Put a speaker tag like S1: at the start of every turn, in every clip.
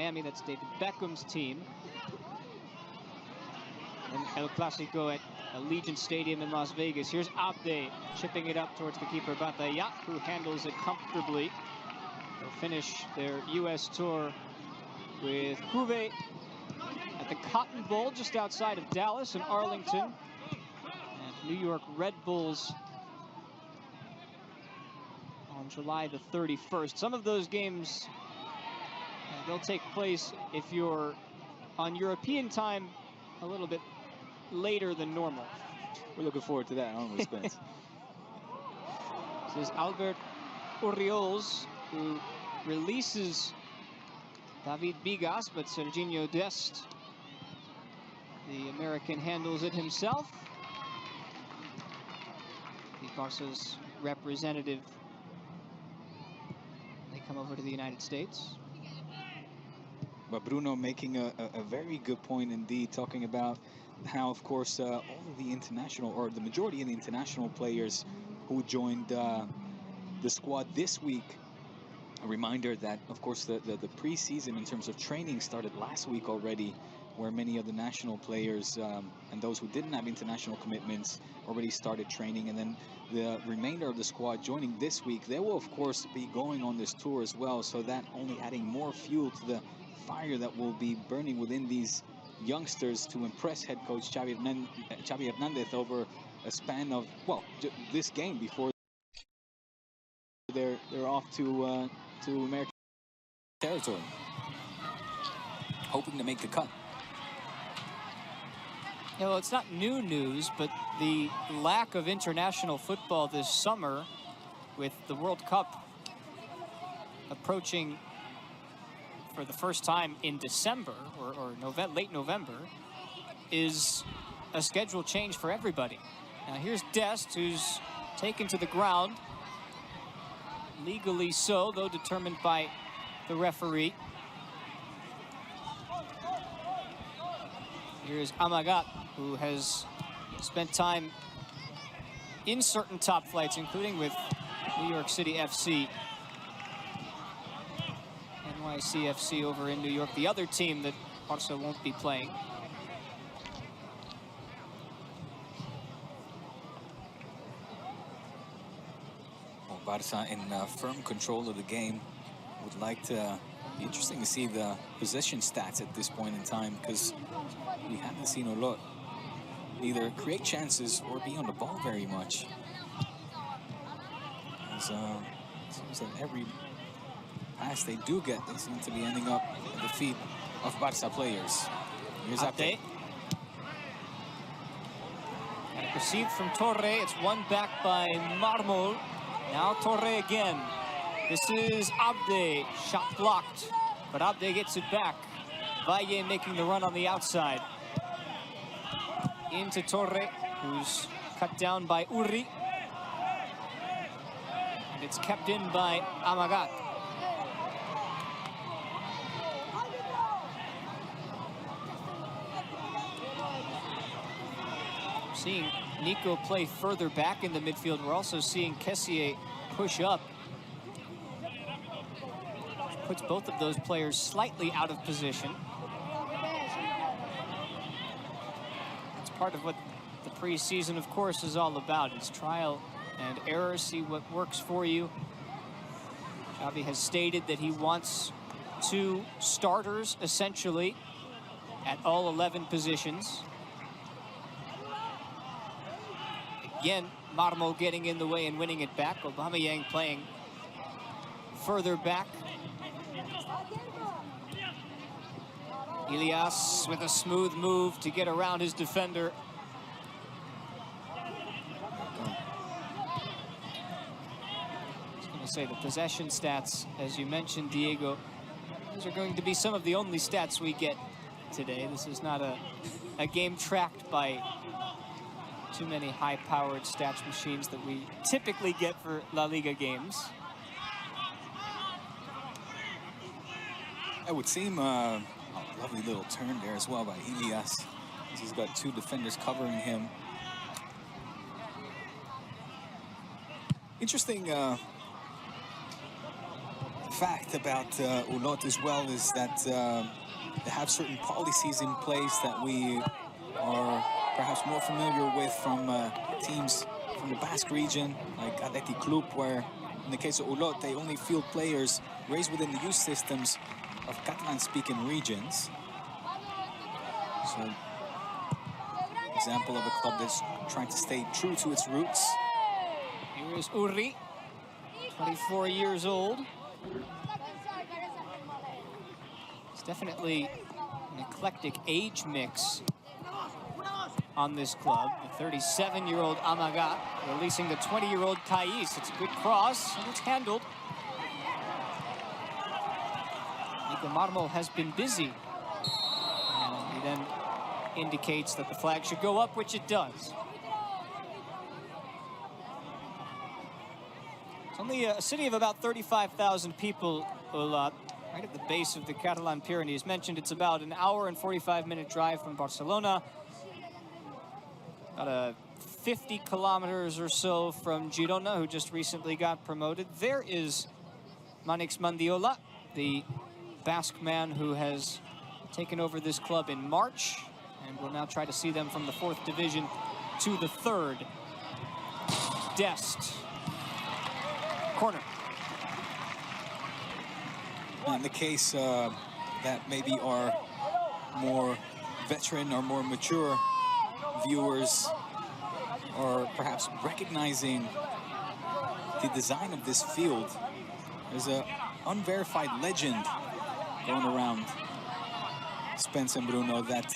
S1: Miami. That's David Beckham's team. And El Clasico at Allegiant Stadium in Las Vegas. Here's A.B.D. chipping it up towards the keeper, Bataya, who handles it comfortably. They'll finish their U.S. tour with Juve at the Cotton Bowl just outside of Dallas and Arlington. And New York Red Bulls on July the 31st. Some of those games, they'll take place if you're on European time a little bit later than normal.
S2: We're looking forward to that, aren't we, Spence?
S1: This is Albert Orioles, who releases David Bigas, but Serginho Dest, the American, handles it himself. The Barca's representative. They come over to the United States.
S2: But Bruno making a very good point indeed, talking about how, of course, all of the international, or the majority of the international players who joined the squad this week. A reminder that, of course, the preseason in terms of training started last week already, where many of the national players and those who didn't have international commitments already started training. And then the remainder of the squad joining this week, they will, of course, be going on this tour as well. So that only adding more fuel to the fire that will be burning within these youngsters to impress head coach Xavi Hernandez over a span of, well, this game before they're off to American territory, hoping to make the cut.
S1: Yeah, well, it's not new news, but the lack of international football this summer, with the World Cup approaching for the first time in December or late November, is a schedule change for everybody. Now here's Dest, who's taken to the ground, legally so, though determined by the referee. Here's Amagat, who has spent time in certain top flights, including with New York City FC. NYCFC over in New York, the other team that Barca won't be playing.
S2: Well, Barca in firm control of the game. Would like to be interesting to see the possession stats at this point in time, because we haven't seen Olot either create chances or be on the ball very much. As, it seems that every pass they do get, they seem to be ending up at the feet of Barca players. Here's A.B.D.
S1: And received from Torre. It's won back by Marmol. Now Torre again. This is A.B.D. Shot blocked, but A.B.D. gets it back. Valle making the run on the outside. Into Torre, who's cut down by Urri. And it's kept in by Amagat. Seeing Nico play further back in the midfield. We're also seeing Kessie push up. Puts both of those players slightly out of position. It's part of what the preseason, of course, is all about. It's trial and error, see what works for you. Xavi has stated that he wants 2 starters, essentially, at all 11 positions. Again, Marmo getting in the way and winning it back. Aubameyang playing further back. Elias with a smooth move to get around his defender. I was going to say the possession stats, as you mentioned, Diego, these are going to be some of the only stats we get today. This is not a game tracked by too many high-powered stats machines that we typically get for La Liga games.
S2: It would seem a lovely little turn there as well by Elias. He's got 2 defenders covering him. Interesting fact about Olot as well is that they have certain policies in place that we are perhaps more familiar with from teams from the Basque region, like A.B.D Club, where in the case of Olot, they only field players raised within the youth systems of Catalan-speaking regions. So, example of a club that's trying to stay true to its roots.
S1: Here is Urri, 24 years old. It's definitely an eclectic age mix on this club. The 37-year-old Amaga releasing the 20-year-old Kais. It's a good cross, and it's handled. Nico Marmo has been busy. And he then indicates that the flag should go up, which it does. It's only a city of about 35,000 people, Olot, right at the base of the Catalan Pyrenees. Mentioned it's about an hour and 45-minute drive from Barcelona. About 50 kilometers or so from Girona, who just recently got promoted. There is Manix Mandiola, the Basque man who has taken over this club in March, and will now try to see them from the 4th division to the 3rd. Dest. Corner.
S2: In the case that maybe our more veteran or more mature viewers are perhaps recognizing the design of this field, there's an unverified legend going around, Spence and Bruno, that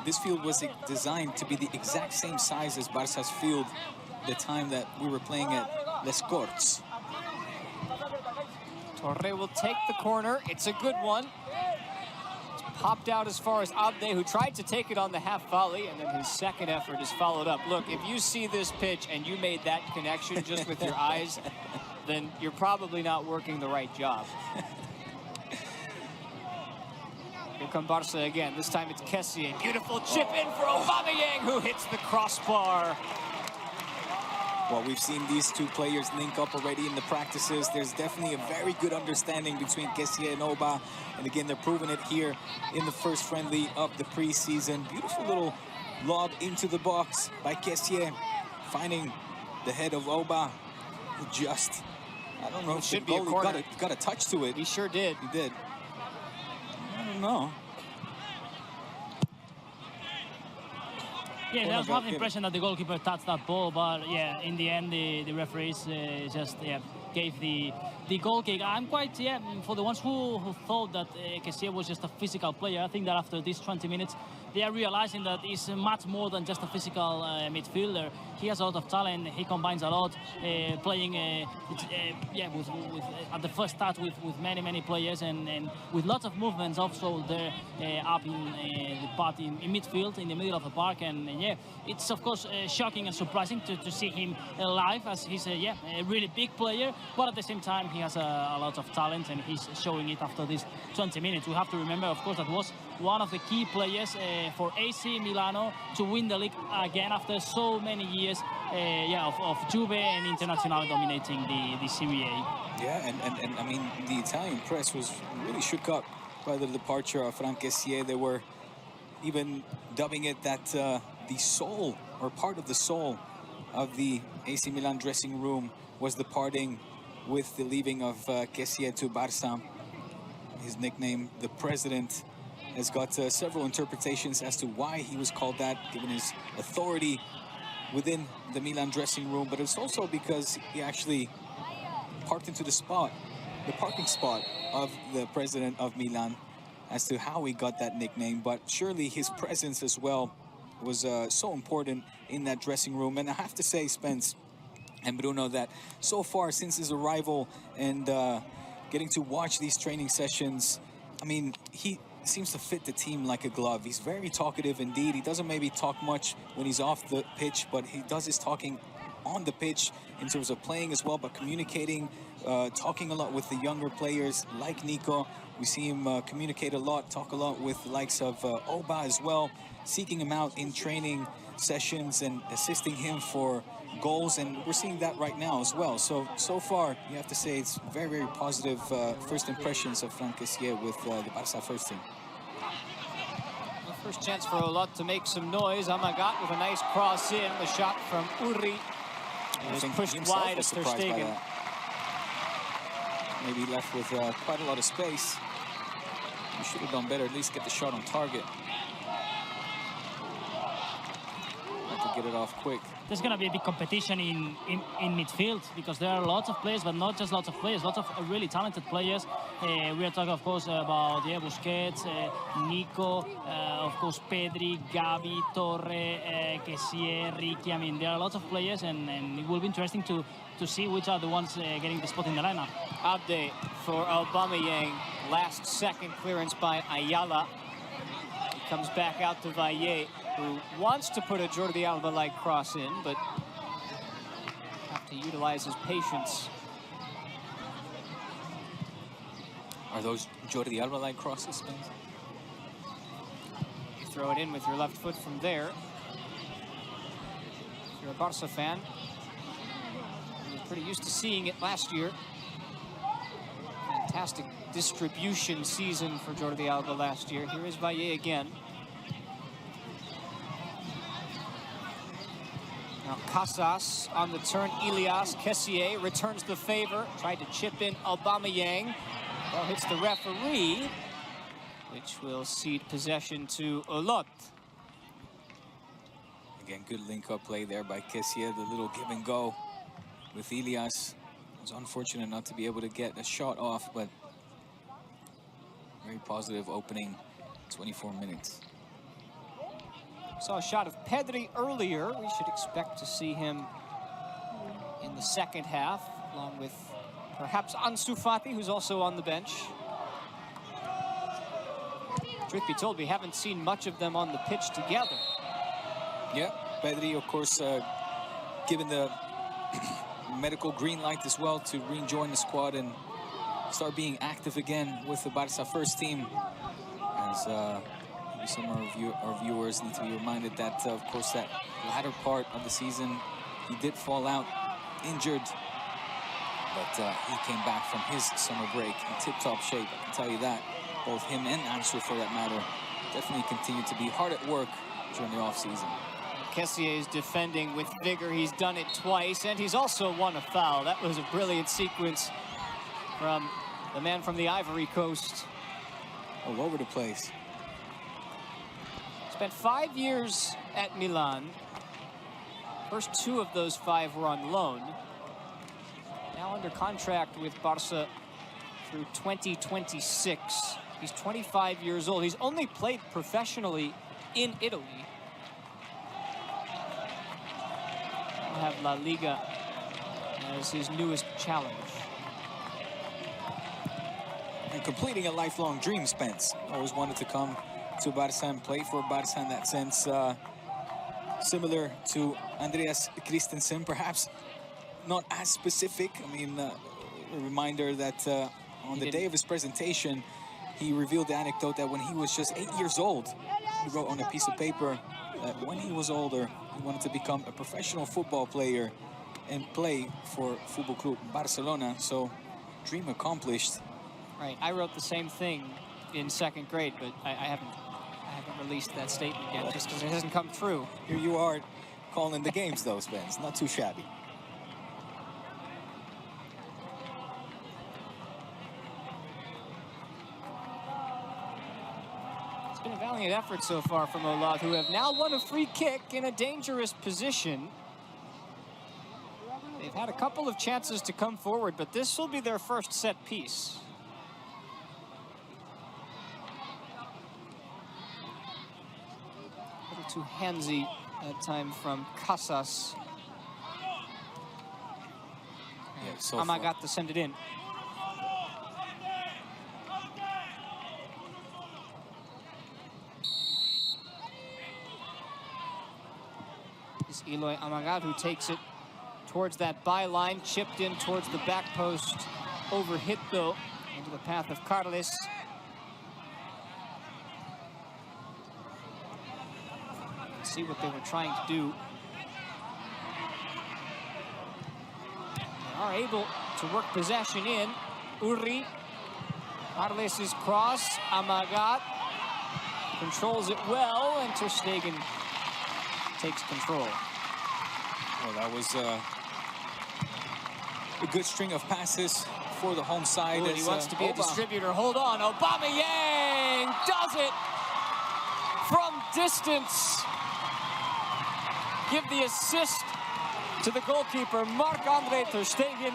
S2: this field was designed to be the exact same size as Barça's field the time that we were playing at Les Corts.
S1: Torre will take the corner. It's a good one. It's popped out as far as A.B.D, who tried to take it on the half volley, and then his second effort is followed up. Look, if you see this pitch and you made that connection just with your eyes, then you're probably not working the right job. Here come Barca again. This time it's Kessie. A beautiful chip in for Aubameyang, who hits the crossbar.
S2: Well, we've seen these two players link up already in the practices. There's definitely a very good understanding between Kessie and Oba. And again, they're proving it here in the first friendly of the preseason. Beautiful little lob into the box by Kessie, finding the head of Oba. Just, I don't know if the goalie got a touch to it.
S1: He sure did.
S2: He did. I don't know.
S3: Yeah, there was half the impression that the goalkeeper touched that ball, but yeah, in the end, the referees just gave the goal kick. I'm quite, for the ones who thought that Kessie was just a physical player, I think that after these 20 minutes, they are realizing that he's much more than just a physical midfielder. He has a lot of talent. He combines a lot, playing at the first start with many players and with lots of movements also there up in the part in midfield, in the middle of the park. And yeah, it's of course shocking and surprising to see him live, as he's a really big player, but at the same time he has a lot of talent, and he's showing it after these 20 minutes. We have to remember, of course, that was one of the key players for AC Milano to win the league again after so many years of Juve and Internazionale dominating the Serie A.
S2: Yeah, and I mean, the Italian press was really shook up by the departure of Franck Kessie. They were even dubbing it that the soul, or part of the soul, of the AC Milan dressing room was departing with the leaving of Kessie to Barça. His nickname, the President, has got several interpretations as to why he was called that, given his authority within the Milan dressing room, but it's also because he actually parked into the parking spot of the president of Milan, as to how he got that nickname. But surely his presence as well was so important in that dressing room. And I have to say, Spence and Bruno, that so far since his arrival and getting to watch these training sessions, I mean, he seems to fit the team like a glove. He's very talkative indeed. He doesn't maybe talk much when he's off the pitch, but he does his talking on the pitch in terms of playing as well, but communicating, talking a lot with the younger players like Nico. We see him communicate a lot, talk a lot with the likes of Oba as well, seeking him out in training sessions and assisting him for goals, and we're seeing that right now as well. So far, you have to say it's very, very positive first impressions of Frank Kessie with the Barça first team.
S1: First chance for Olot to make some noise. Amagat with a nice cross in. The shot from Uri is pushed wide of Ter Stegen.
S2: Maybe left with quite a lot of space. You should have done better, at least get the shot on target. Have to get it off quick.
S3: There's going to be a big competition in midfield, because there are lots of players, but not just lots of players, lots of really talented players. We are talking, of course, about Busquets, Nico, of course, A.B.D, Gavi, Torre, Kessie, Ricky. I mean, there are lots of players, and it will be interesting to see which are the ones getting the spot in the lineup.
S1: A.B.D for Aubameyang. Last second clearance by Ayala. He comes back out to Valle, who wants to put a Jordi Alba-like cross in, but have to utilize his patience.
S2: Are those Jordi Alba-like crosses, Spence?
S1: You throw it in with your left foot from there. If you're a Barca fan, you were pretty used to seeing it last year. Fantastic distribution season for Jordi Alba last year. Here is Valle again. Now Casas on the turn. Ilias. Kessie returns the favor. Tried to chip in Aubameyang. Ball hits the referee, which will cede possession to Olot.
S2: Again, good link-up play there by Kessie. The little give and go with Ilias. It was unfortunate not to be able to get a shot off, but very positive opening 24 minutes.
S1: Saw a shot of A.B.D earlier. We should expect to see him in the second half, along with perhaps Ansu Fati, who's also on the bench. Truth be told, we haven't seen much of them on the pitch together.
S2: Yeah, A.B.D, of course, given the medical green light as well to rejoin the squad and start being active again with the Barça first team. As maybe some of our viewers need to be reminded that, of course, that latter part of the season, he did fall out injured. But he came back from his summer break in tip-top shape, I can tell you that. Both him and Ansu, for that matter, definitely continue to be hard at work during the off-season.
S1: Kessie is defending with vigor. He's done it twice, and he's also won a foul. That was a brilliant sequence from the man from the Ivory Coast.
S2: All over the place.
S1: Spent 5 years at Milan. First 2 of those 5 were on loan. Now under contract with Barca through 2026. He's 25 years old. He's only played professionally in Italy. He'll have La Liga as his newest challenge.
S2: And completing a lifelong dream, Spence. Always wanted to come to Barca and play for Barca in that sense. Similar to Andreas Christensen, perhaps not as specific. I mean, a reminder that on the day of his presentation, he revealed the anecdote that when he was just 8 years old, he wrote on a piece of paper that when he was older, he wanted to become a professional football player and play for Football Club Barcelona. So, dream accomplished.
S1: Right, I wrote the same thing in 2nd grade, but I haven't released that statement yet, just because it hasn't come true.
S2: Here you are calling the games, though, Spence. Not too shabby.
S1: It's been a valiant effort so far from Olot, who have now won a free kick in a dangerous position. They've had a couple of chances to come forward, but this will be their first set piece. A little too handsy that time from Casas.
S2: Yeah, so
S1: Amagat to send it in. It's Eloy Amagat who takes it towards that byline, chipped in towards the back post, overhit though, into the path of Carles. See what they were trying to do. are able to work possession in. Uri, Arles's cross, Amagat controls it well, and Ter Stegen takes control.
S2: Well, that was a good string of passes for the home side.
S1: Ooh, he wants to be a distributor. Hold on, Aubameyang does it from distance. Give the assist to the goalkeeper, Marc-Andre Ter Stegen.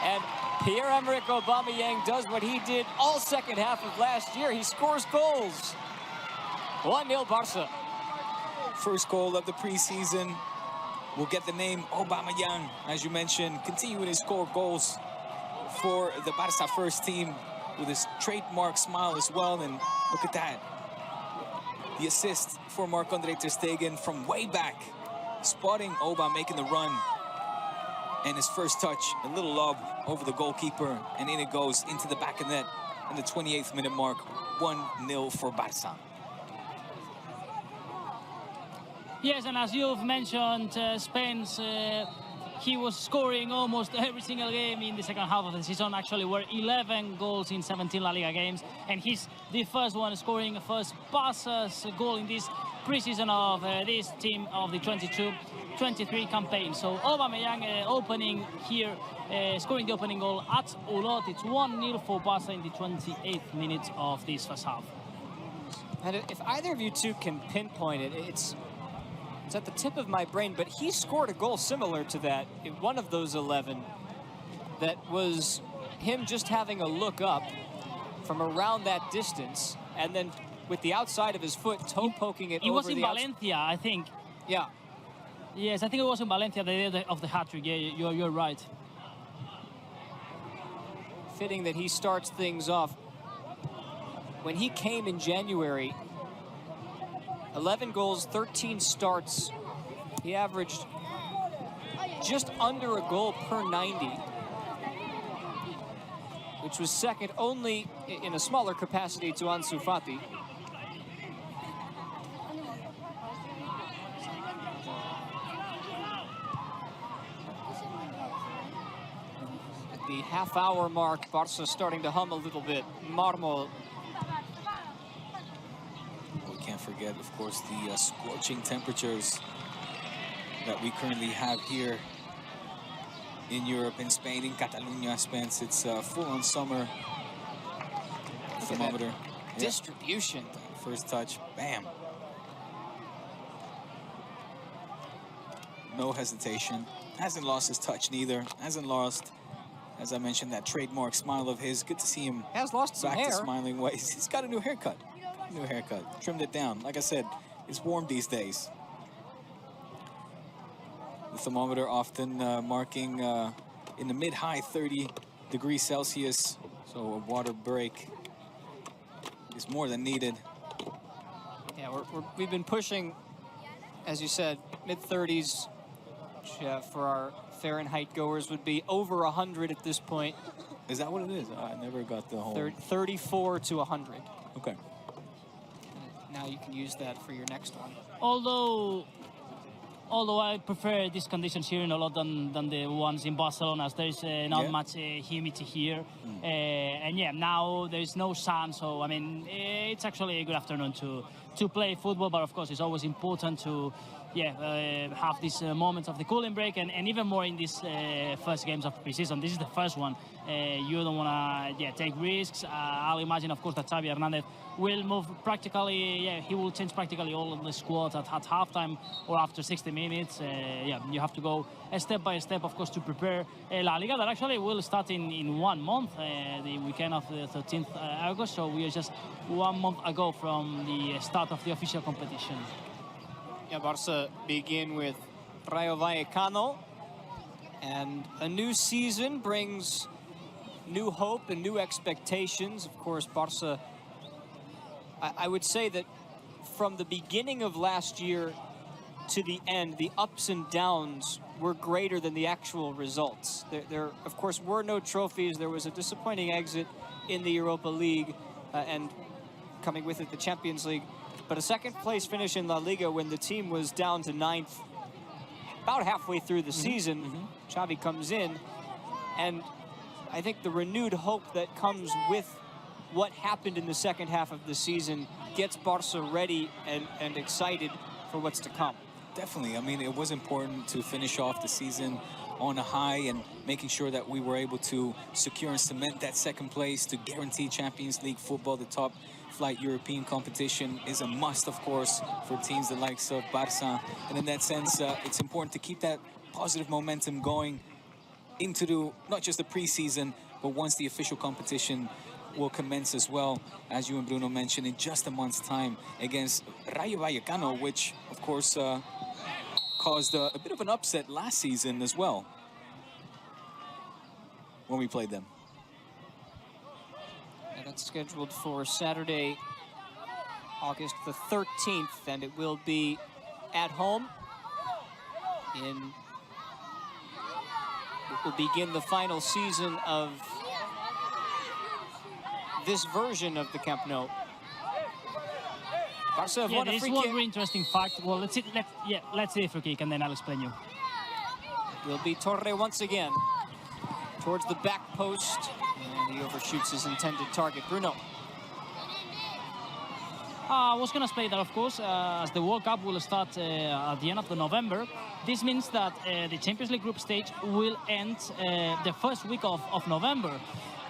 S1: And Pierre-Emerick Aubameyang does what he did all second half of last year. He scores goals. 1-0 Barca.
S2: First goal of the preseason will get the name Aubameyang, as you mentioned, continuing to score goals for the Barca first team with his trademark smile as well. And look at that. The assist for Marc-Andre Ter Stegen from way back, spotting Aubameyang making the run. And his first touch, a little lob over the goalkeeper, and in it goes into the back of net in the 28th minute mark. 1-0 for Barca.
S3: Yes, and as you've mentioned, Spence, he was scoring almost every single game in the second half of the season. Actually, were 11 goals in 17 La Liga games, and he's the first one scoring first Barca's goal in this preseason of this team of the 22-23 campaign. So Aubameyang opening here, scoring the opening goal at Olot. It's 1-0 for Barca in the 28th minute of this first half.
S1: And if either of you two can pinpoint it, it's at the tip of my brain, but he scored a goal similar to that in one of those 11 that was him just having a look up from around that distance, and then with the outside of his foot, toe poking it over the
S3: It was in Valencia, I think.
S1: Yeah.
S3: Yes, I think it was in Valencia, the day of the hat-trick. Yeah, you're right.
S1: Fitting that he starts things off. When he came in January, 11 goals, 13 starts. He averaged just under a goal per 90, which was second only in a smaller capacity to Ansu Fati. At the half-hour mark, Barca starting to hum a little bit. Marmo.
S2: Can't forget, of course, the scorching temperatures that we currently have here in Europe, in Spain, in Catalonia, Spence. It's full-on summer. Thermometer.
S1: Distribution.
S2: Yeah. First touch, bam. No hesitation. Hasn't lost his touch neither. Hasn't lost, as I mentioned, that trademark smile of his. Good to see him
S1: has lost some
S2: back
S1: hair.
S2: To smiling ways. He's got a new haircut. New haircut, trimmed it down. Like I said, it's warm these days. The thermometer often marking in the mid-high 30 degrees Celsius, so a water break is more than needed.
S1: Yeah, we've been pushing, as you said, mid-30s, which for our Fahrenheit goers would be over 100 at this point.
S2: Is that what it is? I never got the whole...
S1: 34 to 100.
S2: Okay.
S1: Now you can use that for your next one.
S3: Although I prefer these conditions here in Olot than the ones in Barcelona, as there's not much humidity here. And yeah, now there's no sun, so I mean, it's actually a good afternoon to play football, but of course it's always important to have these moments of the cooling break, and even more in these first games of pre-season. This is the first one. You don't want to take risks. I'll imagine, of course, that Xavi Hernandez will move practically, he will change practically all of the squad at halftime or after 60 minutes. You have to go step by step, of course, to prepare La Liga, that actually will start in 1 month, the weekend of the 13th August. So we are just 1 month ago from the start of the official competition.
S1: Yeah, Barca begin with Rayo Vallecano, and a new season brings new hope and new expectations. Of course, Barca, I would say that from the beginning of last year to the end, the ups and downs were greater than the actual results. There of course, were no trophies. There was a disappointing exit in the Europa League, and coming with it, the Champions League. But a second-place finish in La Liga when the team was down to 9th, about halfway through the season. Xavi comes in, And I think the renewed hope that comes with what happened in the second half of the season gets Barca ready and excited for what's to come.
S2: Definitely. I mean, it was important to finish off the season on a high and making sure that we were able to secure and cement that second place to guarantee Champions League football. The top flight European competition is a must, of course, for teams the likes of Barca. And in that sense, it's important to keep that positive momentum going into not just the preseason, but once the official competition will commence as well, as you and Bruno mentioned, in just a month's time against Rayo Vallecano, which, of course, caused a bit of an upset last season as well when we played them.
S1: And that's scheduled for Saturday, August the 13th, and it will be at home. It will begin the final season of this version of the Camp Nou. Barca have won a
S3: there's
S1: free
S3: one
S1: kick.
S3: very interesting fact. Well, let's see the free kick, and then I'll explain you.
S1: It will be Torre once again towards the back post, and he overshoots his intended target. Bruno.
S3: I was going to say that, of course, as the World Cup will start at the end of November, this means that the Champions League group stage will end the first week of November.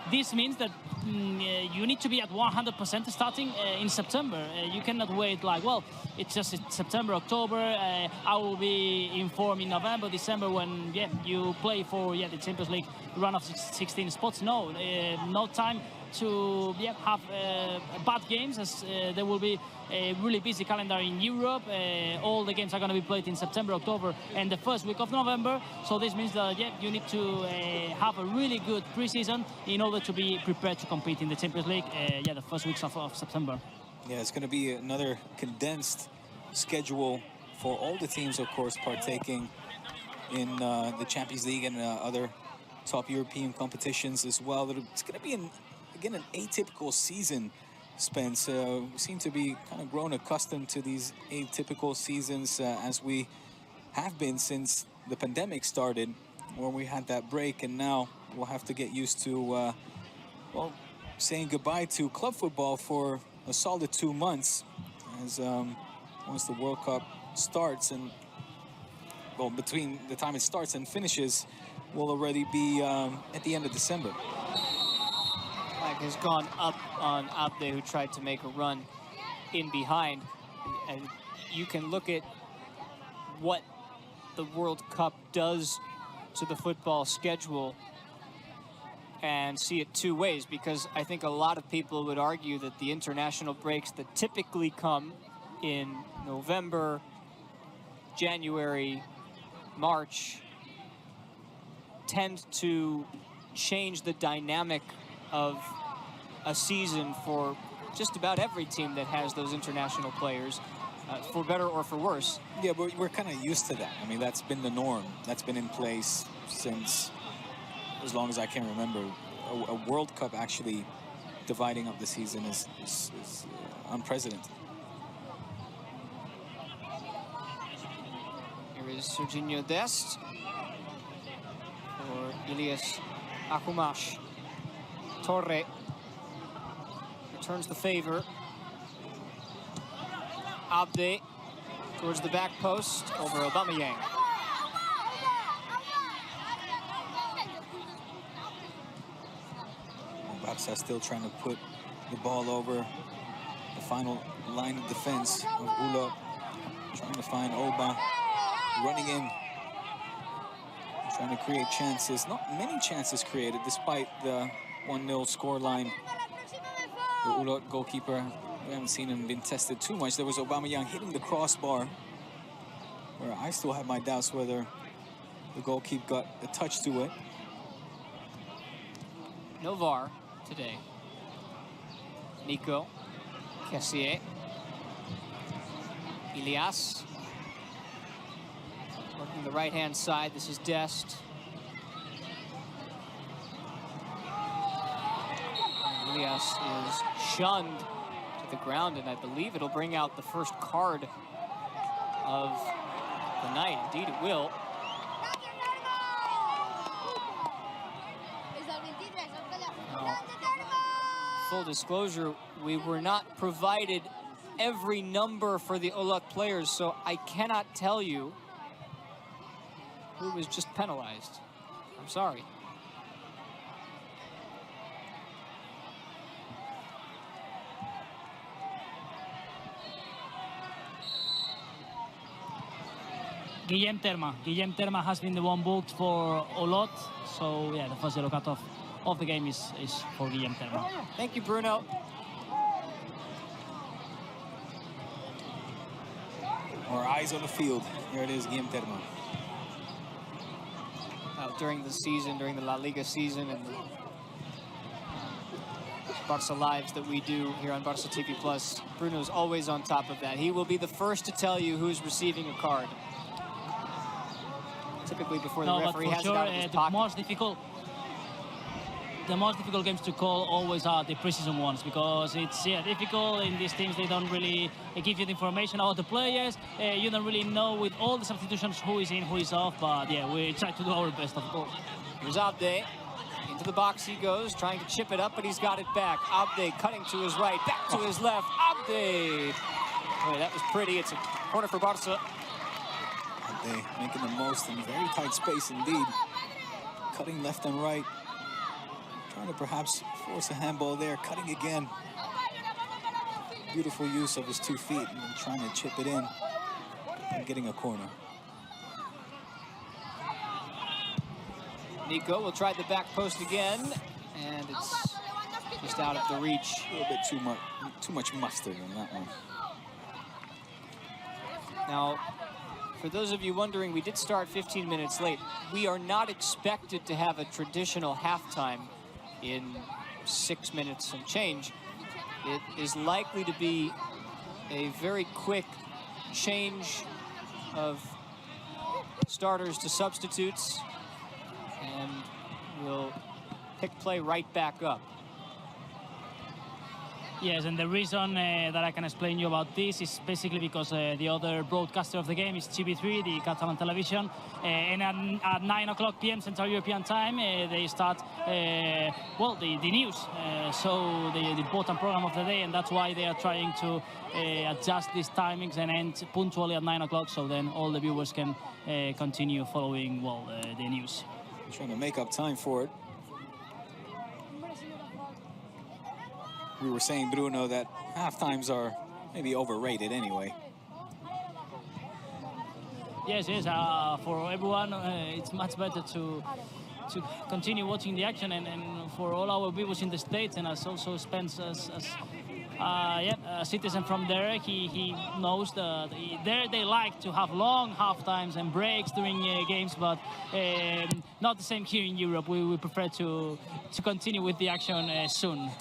S3: This means that you need to be at 100% starting in September. You cannot wait like, well, it's just September, October. I will be informed in November, December when you play for the Champions League run of 16 spots. No, no time to have bad games, as there will be a really busy calendar in Europe. All the games are going to be played in September, October, and the first week of November. So this means that you need to have a really good preseason in order to be prepared to compete in the Champions League. The first weeks of September.
S2: Yeah, it's going to be another condensed schedule for all the teams, of course, partaking in the Champions League and other top European competitions as well. It's going to be again an atypical season, Spence. We seem to be kind of grown accustomed to these atypical seasons as we have been since the pandemic started, where we had that break, and now we'll have to get used to well, saying goodbye to club football for a solid 2 months, as once the World Cup starts, and well, between the time it starts and finishes, will already be at the end of December.
S1: Flag has gone up on A.B.D, who tried to make a run in behind. And you can look at what the World Cup does to the football schedule and see it two ways, because I think a lot of people would argue that the international breaks that typically come in November, January, March tend to change the dynamic of a season for just about every team that has those international players, for better or for worse.
S2: Yeah, but we're kind of used to that. I mean, that's been the norm. That's been in place since as long as I can remember. A World Cup actually dividing up the season is unprecedented.
S1: Here is Serginho Dest for Ilias Akumash. Torre returns the favor. A.B.D towards the back post over Aubameyang.
S2: Barca still trying to put the ball over the final line of defense of Olot, trying to find Oba, running in, trying to create chances. Not many chances created despite the 1-0 scoreline. The Olot goalkeeper, we haven't seen him been tested too much. There was Aubameyang hitting the crossbar, where I still have my doubts whether the goalkeeper got a touch to it.
S1: No VAR today. Nico, Kessie, Ilias, working the right-hand side. This is Dest. And Ilias is shunned to the ground, and I believe it'll bring out the first card of the night. Indeed, it will. full disclosure, we were not provided every number for the Olot players, so I cannot tell you who was just penalized. I'm sorry.
S3: Guillem Terma. Guillem Terma has been the one booked for Olot. So, yeah, the first yellow card of the game is for Guillem Terma.
S1: Thank you, Bruno.
S2: Our eyes on the field. Here it is, Guillem Terma.
S1: During the season, during the La Liga season, and the Barca Lives that we do here on Barca TV Plus, Bruno's always on top of that. He will be the first to tell you who's receiving a card. Typically before the referee has it out of his pocket.
S3: The most difficult games to call always are the preseason ones, because it's difficult. In these teams, they don't really give you the information about the players. You don't really know with all the substitutions who is in, who is off. But yeah, we try to do our best, of course.
S1: Here's A.B.D. Into the box he goes, trying to chip it up, but he's got it back. A.B.D. cutting to his right, back to his left. A.B.D. Boy, that was pretty. It's a corner for Barca.
S2: A.B.D. making the most in very tight space indeed. Cutting left and right. Trying to perhaps force a handball there, cutting again. Beautiful use of his 2 feet and trying to chip it in and getting a corner.
S1: Nico will try the back post again, and it's just out of the reach.
S2: A little bit too much mustard on that one.
S1: Now, for those of you wondering, we did start 15 minutes late. We are not expected to have a traditional halftime in 6 minutes and change. It is likely to be a very quick change of starters to substitutes, and we'll pick play right back up.
S3: Yes, and the reason that I can explain you about this is basically because the other broadcaster of the game is TV3, the Catalan television, and at 9 o'clock p.m. Central European time, they start, well, the news, so the important program of the day, and that's why they are trying to adjust these timings and end punctually at 9 o'clock, so then all the viewers can continue following, well, the news.
S2: Trying to make up time for it. We were saying, Bruno, that half times are maybe overrated anyway.
S3: Yes, for everyone, it's much better to continue watching the action, and for all our viewers in the States, and as also Spence as a citizen from there, he knows that there they like to have long half times and breaks during games, but not the same here in Europe. We prefer to continue with the action soon.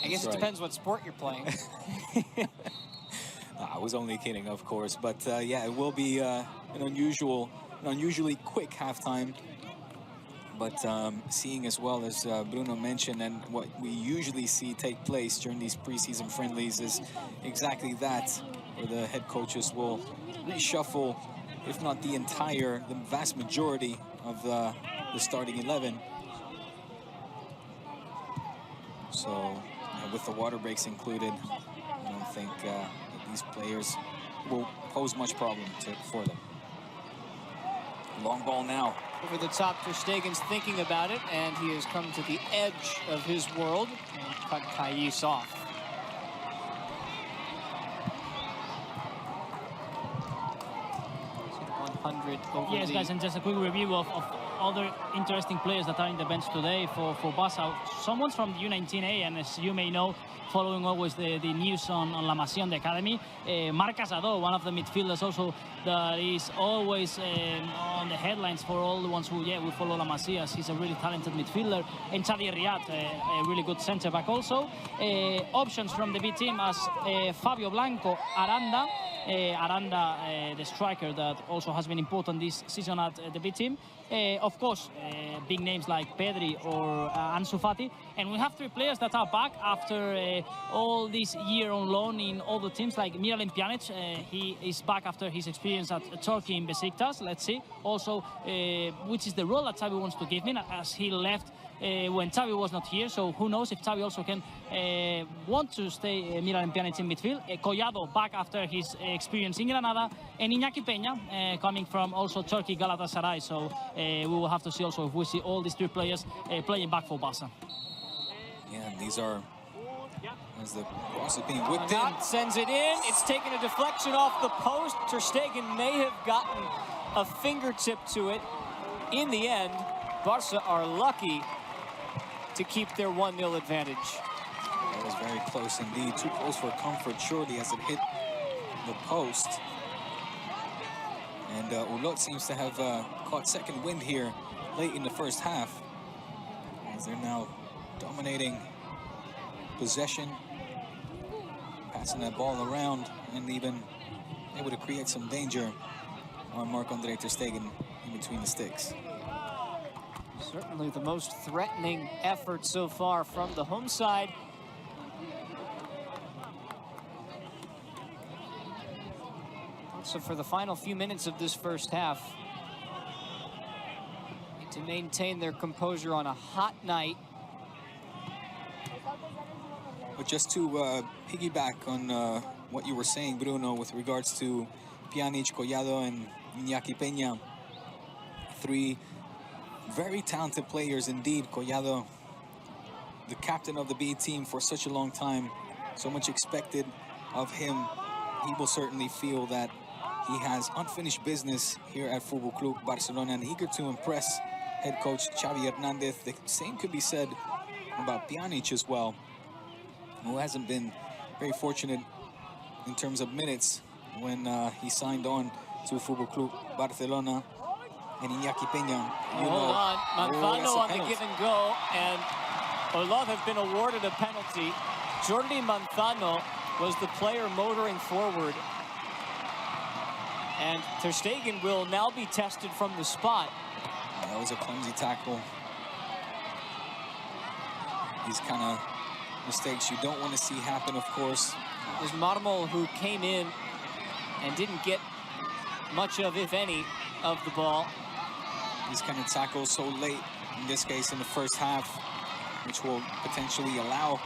S1: I guess it depends what sport you're playing.
S2: I was only kidding, of course, but yeah, it will be an unusually quick halftime. But seeing as well as Bruno mentioned, and what we usually see take place during these preseason friendlies is exactly that, where the head coaches will reshuffle, if not the vast majority of the starting 11. So with the water breaks included, I don't think that these players will pose much problem for them. Long ball now.
S1: Over the top, Ter Stegen's thinking about it, and he has come to the edge of his world and cut Kais off.
S3: Yes, guys, and just a quick review of other interesting players that are in the bench today for Barca. Someone from the U19A, and as you may know, following always the news on La Masia, on the academy, Marc Casado, one of the midfielders also that is always on the headlines for all the ones who follow La Masia. He's a really talented midfielder. And Xavi Riad, a really good centre-back also. Options from the B team as Fabio Blanco, Aranda, the striker that also has been important this season at the B team. Of course, big names like Pedri or Ansu Fati. And we have 3 players that are back after all this year on loan in other teams, like Miralem Pjanic. He is back after his experience at Turkey in Besiktas. Let's see also which is the role that Xavi wants to give him, as he left when Xavi was not here. So who knows if Xavi also can want to stay Milan and Pjanic in midfield. Collado back after his experience in Granada, and Iñaki Peña coming from also Turkey Galatasaray. So we will have to see also if we see all these three players playing back for Barca.
S2: Yeah, and these are, as the cross is being whipped in.
S4: Sends it in. It's taken a deflection off the post. Ter Stegen may have gotten a fingertip to it. In the end, Barca are lucky to keep their 1-0 advantage.
S2: That was very close indeed. Too close for comfort, surely, as it hit the post. And Olot seems to have caught second wind here late in the first half, as they're now dominating possession, passing that ball around, and even able to create some danger on Marc-Andre Ter Stegen in between the sticks.
S4: Certainly the most threatening effort so far from the home side. So for the final few minutes of this first half, need to maintain their composure on a hot night.
S2: But just to piggyback on what you were saying, Bruno, with regards to Pjanic, Collado, and Iñaki Peña, three very talented players indeed. Collado, the captain of the B team for such a long time, so much expected of him. He will certainly feel that he has unfinished business here at Football Club Barcelona, and eager to impress head coach Xavi Hernandez. The same could be said about Pjanic as well, who hasn't been very fortunate in terms of minutes when he signed on to Football Club Barcelona. And Iñaki Peña,
S4: Hold on, Manzano on the give and go, and Olot have been awarded a penalty. Jordi Manzano was the player motoring forward, and Ter Stegen will now be tested from the spot.
S2: That was a clumsy tackle. These kind of mistakes you don't want to see happen, of course.
S4: It was Marmol who came in and didn't get much of, if any, of the ball.
S2: These kind of tackles so late, in this case in the first half, which will potentially allow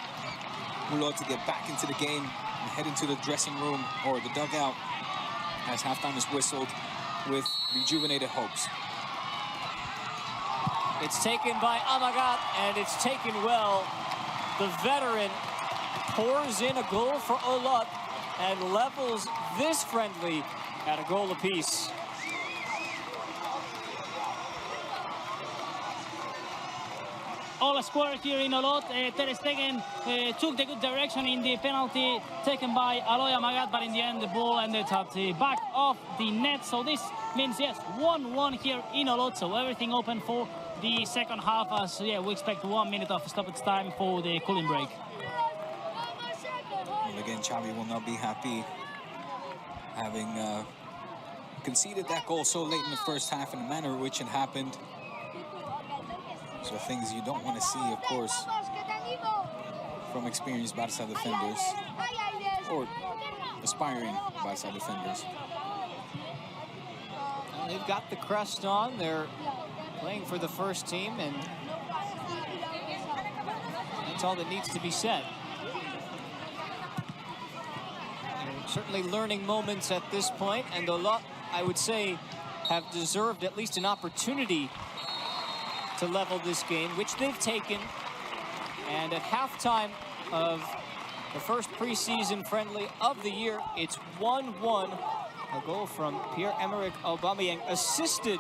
S2: Olot to get back into the game and head into the dressing room or the dugout as halftime is whistled with rejuvenated hopes.
S4: It's taken by Amagat, and it's taken well. The veteran pours in a goal for Olot and levels this friendly at a goal apiece.
S3: All square here in Olot. Ter Stegen took the good direction in the penalty taken by Aloy Amagat, but in the end the ball ended at the back of the net. So this means, yes, 1-1 here in Olot. So everything open for the second half, as we expect 1 minute of stoppage time for the cooling break.
S2: Well, again, Xavi will not be happy having conceded that goal so late in the first half in the manner in which it happened. So things you don't want to see, of course, from experienced Barca defenders or aspiring Barca defenders.
S4: Well, they've got the crest on. They're playing for the first team, and that's all that needs to be said. They're certainly learning moments at this point, and Olot, I would say, have deserved at least an opportunity to level this game, which they've taken. And at halftime of the first preseason friendly of the year, it's 1-1. A goal from Pierre-Emerick Aubameyang, assisted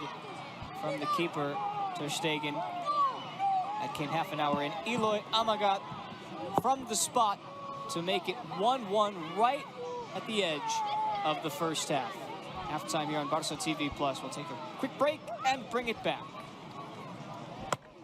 S4: from the keeper, Ter Stegen. That came half an hour in. Eloy Amagat from the spot to make it 1-1 right at the edge of the first half. Halftime here on Barca TV Plus. We'll take a quick break and bring it back.